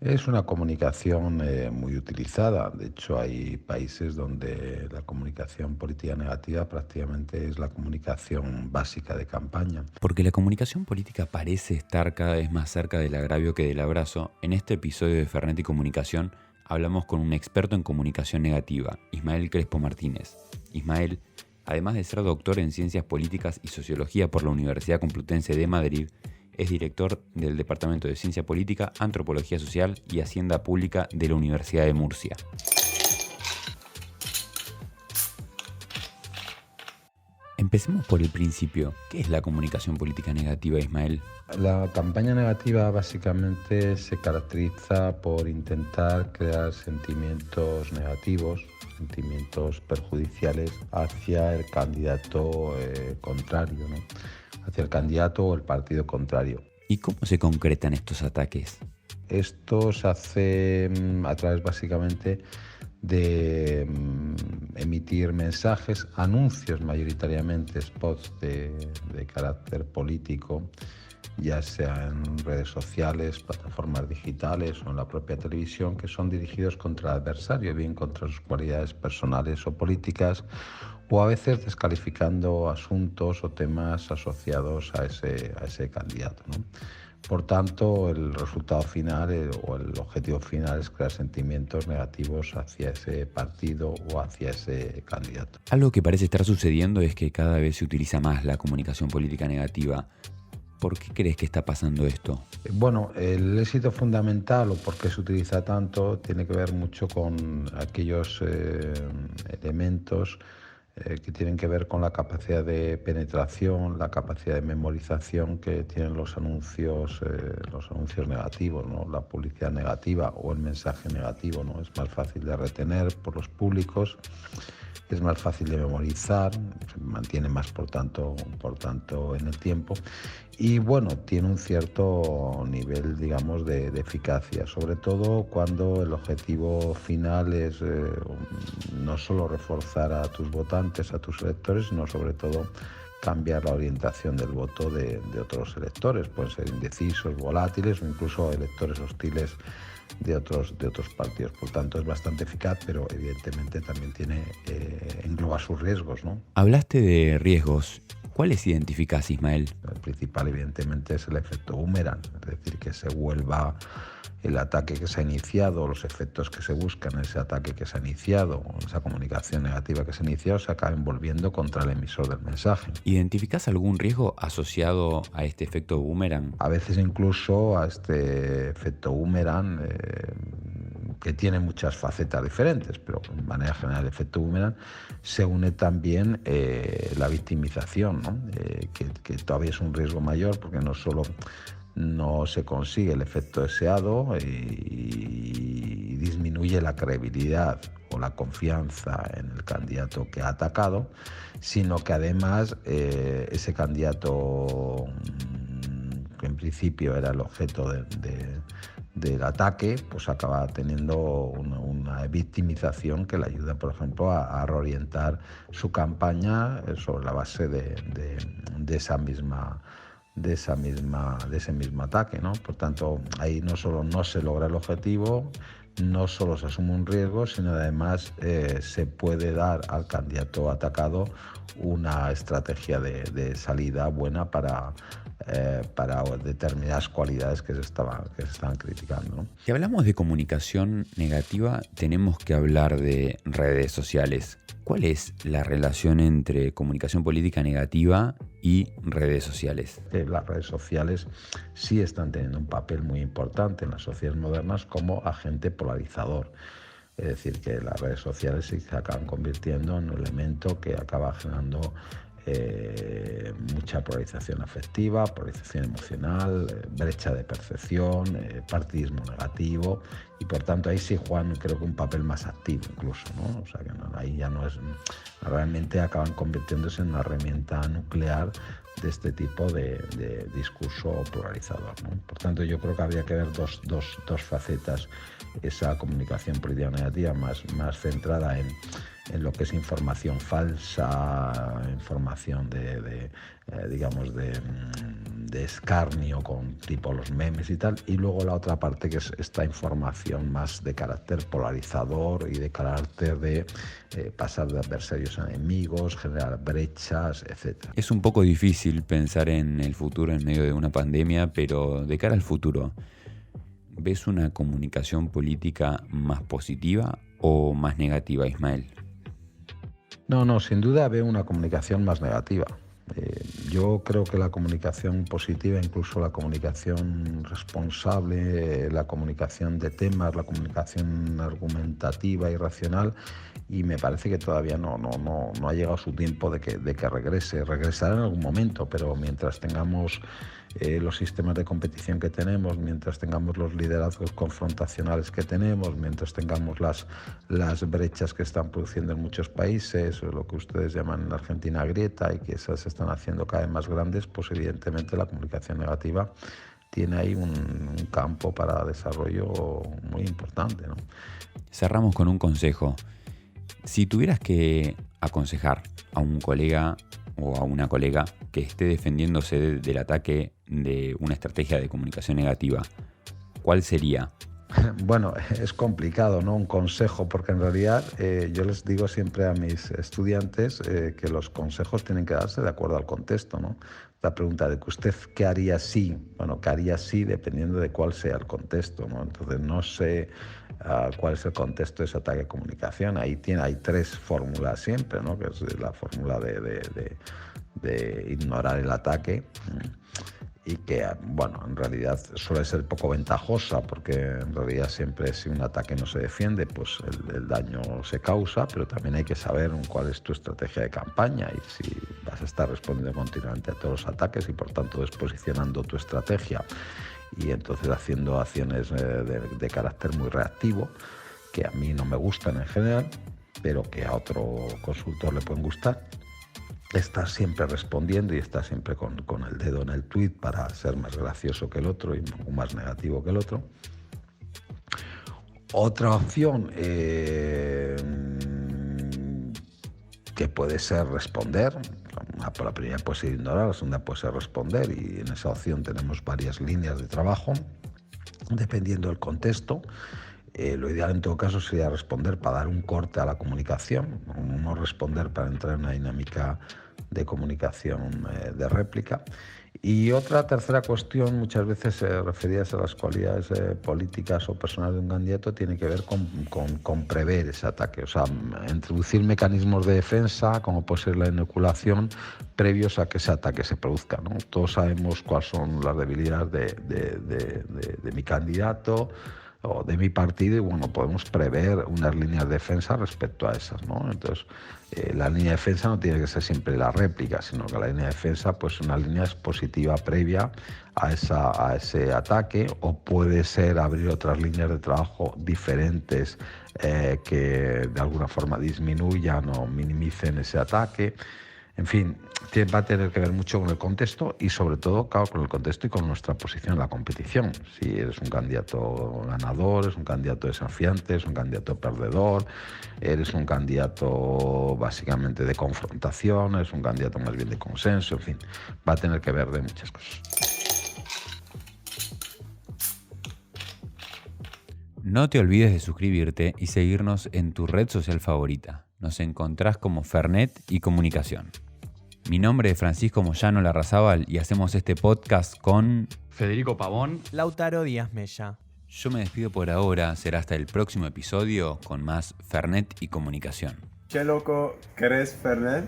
Es una comunicación muy utilizada. De hecho, hay países donde la comunicación política negativa prácticamente es la comunicación básica de campaña. Porque la comunicación política parece estar cada vez más cerca del agravio que del abrazo, en este episodio de Fernet y Comunicación hablamos con un experto en comunicación negativa, Ismael Crespo Martínez. Ismael, además de ser doctor en Ciencias Políticas y Sociología por la Universidad Complutense de Madrid, es director del Departamento de Ciencia Política, Antropología Social y Hacienda Pública de la Universidad de Murcia. Empecemos por el principio. ¿Qué es la comunicación política negativa, Ismael? La campaña negativa básicamente se caracteriza por intentar crear sentimientos negativos, sentimientos perjudiciales hacia el candidato contrario, ¿no? Hacia el candidato o el partido contrario. ¿Y cómo se concretan estos ataques? Esto se hace a través básicamente de emitir mensajes, anuncios mayoritariamente, spots de carácter político, ya sea en redes sociales, plataformas digitales o en la propia televisión, que son dirigidos contra el adversario, bien contra sus cualidades personales o políticas, o a veces descalificando asuntos o temas asociados a ese candidato, ¿no? Por tanto, el resultado final o el objetivo final es crear sentimientos negativos hacia ese partido o hacia ese candidato. Algo que parece estar sucediendo es que cada vez se utiliza más la comunicación política negativa. ¿Por qué crees que está pasando esto? Bueno, el éxito fundamental o por qué se utiliza tanto tiene que ver mucho con aquellos elementos que tienen que ver con la capacidad de penetración, la capacidad de memorización que tienen los anuncios negativos, ¿no? La publicidad negativa o el mensaje negativo, ¿no? Es más fácil de retener por los públicos, es más fácil de memorizar, se mantiene más por tanto en el tiempo y bueno, tiene un cierto nivel, digamos, de eficacia, sobre todo cuando el objetivo final es no solo reforzar a tus votantes, a tus electores, sino sobre todo cambiar la orientación del voto de otros electores. Pueden ser indecisos, volátiles o incluso electores hostiles de otros partidos. Por tanto, es bastante eficaz, pero evidentemente también engloba sus riesgos, ¿no? Hablaste de riesgos. ¿Cuáles identificás, Ismael? El principal, evidentemente, es el efecto boomerang, es decir, que se vuelva el ataque que se ha iniciado, los efectos que se buscan en ese ataque que se ha iniciado, o esa comunicación negativa que se ha iniciado, se acaben volviendo contra el emisor del mensaje. ¿Identificás algún riesgo asociado a este efecto boomerang? A veces incluso a este efecto boomerang, que tiene muchas facetas diferentes, pero de manera general el efecto boomerang se une también la victimización, ¿no? Que todavía es un riesgo mayor porque no solo no se consigue el efecto deseado y disminuye la credibilidad o la confianza en el candidato que ha atacado, sino que además ese candidato que en principio era el objeto del ataque, pues acaba teniendo una victimización que le ayuda, por ejemplo, a reorientar su campaña sobre la base de ese mismo ataque, ¿no? Por tanto, ahí no solo no se logra el objetivo, no solo se asume un riesgo, sino además se puede dar al candidato atacado una estrategia de salida buena para determinadas cualidades que se estaban criticando, ¿no? Si hablamos de comunicación negativa, tenemos que hablar de redes sociales. ¿Cuál es la relación entre comunicación política negativa y redes sociales? Las redes sociales sí están teniendo un papel muy importante en las sociedades modernas como agente polarizador. Es decir, que las redes sociales se acaban convirtiendo en un elemento que acaba generando mucha polarización afectiva, polarización emocional, brecha de percepción, partidismo negativo y por tanto ahí sí juegan, creo que un papel más activo incluso, ¿no? O sea que ahí ya no es, realmente acaban convirtiéndose en una herramienta nuclear de este tipo de discurso polarizador, ¿no? Por tanto, yo creo que habría que ver dos facetas, esa comunicación política negativa más centrada en lo que es información falsa, información de de escarnio con tipo los memes y tal, y luego la otra parte que es esta información más de carácter polarizador y de carácter de pasar de adversarios a enemigos, generar brechas, etc. Es un poco difícil pensar en el futuro en medio de una pandemia, pero de cara al futuro, ¿ves una comunicación política más positiva o más negativa, Ismael? No, sin duda veo una comunicación más negativa. Yo creo que la comunicación positiva, incluso la comunicación responsable, la comunicación de temas, la comunicación argumentativa y racional, y me parece que todavía no ha llegado su tiempo de que regrese. Regresará en algún momento, pero mientras tengamos los sistemas de competición que tenemos, mientras tengamos los liderazgos confrontacionales que tenemos, mientras tengamos las brechas que están produciendo en muchos países, o lo que ustedes llaman en Argentina grieta, y que esas se están haciendo cada vez más grandes, pues evidentemente la comunicación negativa tiene ahí un campo para desarrollo muy importante, ¿no? Cerramos con un consejo. Si tuvieras que aconsejar a un colega o a una colega que esté defendiéndose del ataque de una estrategia de comunicación negativa, ¿cuál sería? Bueno, es complicado, ¿no? Un consejo, porque en realidad yo les digo siempre a mis estudiantes que los consejos tienen que darse de acuerdo al contexto, ¿no? La pregunta de que usted qué haría si, bueno, qué haría si dependiendo de cuál sea el contexto, ¿no? Entonces no sé cuál es el contexto de ese ataque de comunicación. Hay tres fórmulas siempre, ¿no? Que es la fórmula de ignorar el ataque, y que, bueno, en realidad suele ser poco ventajosa, porque en realidad siempre si un ataque no se defiende, pues el daño se causa, pero también hay que saber cuál es tu estrategia de campaña y si vas a estar respondiendo continuamente a todos los ataques y por tanto desposicionando tu estrategia y entonces haciendo acciones de carácter muy reactivo, que a mí no me gustan en general, pero que a otro consultor le pueden gustar. Estás siempre respondiendo y estás siempre con el dedo en el tweet para ser más gracioso que el otro y más negativo que el otro. Otra opción que puede ser responder. La primera puede ser ignorar, la segunda puede ser responder, y en esa opción tenemos varias líneas de trabajo dependiendo del contexto. Lo ideal en todo caso sería responder para dar un corte a la comunicación, no responder para entrar en una dinámica de comunicación de réplica. Y otra tercera cuestión, muchas veces referidas a las cualidades políticas o personales de un candidato, tiene que ver con prever ese ataque, o sea, introducir mecanismos de defensa, como puede ser la inoculación, previos a que ese ataque se produzca, ¿no? Todos sabemos cuáles son las debilidades de mi candidato o de mi partido, y bueno, podemos prever unas líneas de defensa respecto a esas, ¿no? Entonces, la línea de defensa no tiene que ser siempre la réplica, sino que la línea de defensa pues una línea expositiva previa a ese ataque, o puede ser abrir otras líneas de trabajo diferentes que de alguna forma disminuyan o minimicen ese ataque. En fin, va a tener que ver mucho con el contexto y sobre todo, claro, con el contexto y con nuestra posición en la competición. Si eres un candidato ganador, eres un candidato desafiante, eres un candidato perdedor, eres un candidato básicamente de confrontación, eres un candidato más bien de consenso, en fin, va a tener que ver de muchas cosas. No te olvides de suscribirte y seguirnos en tu red social favorita. Nos encontrás como Fernet y Comunicación. Mi nombre es Francisco Moyano Larrazábal y hacemos este podcast con Federico Pavón, Lautaro Díaz Mella. Yo me despido por ahora, será hasta el próximo episodio con más Fernet y Comunicación. Che loco, ¿querés Fernet?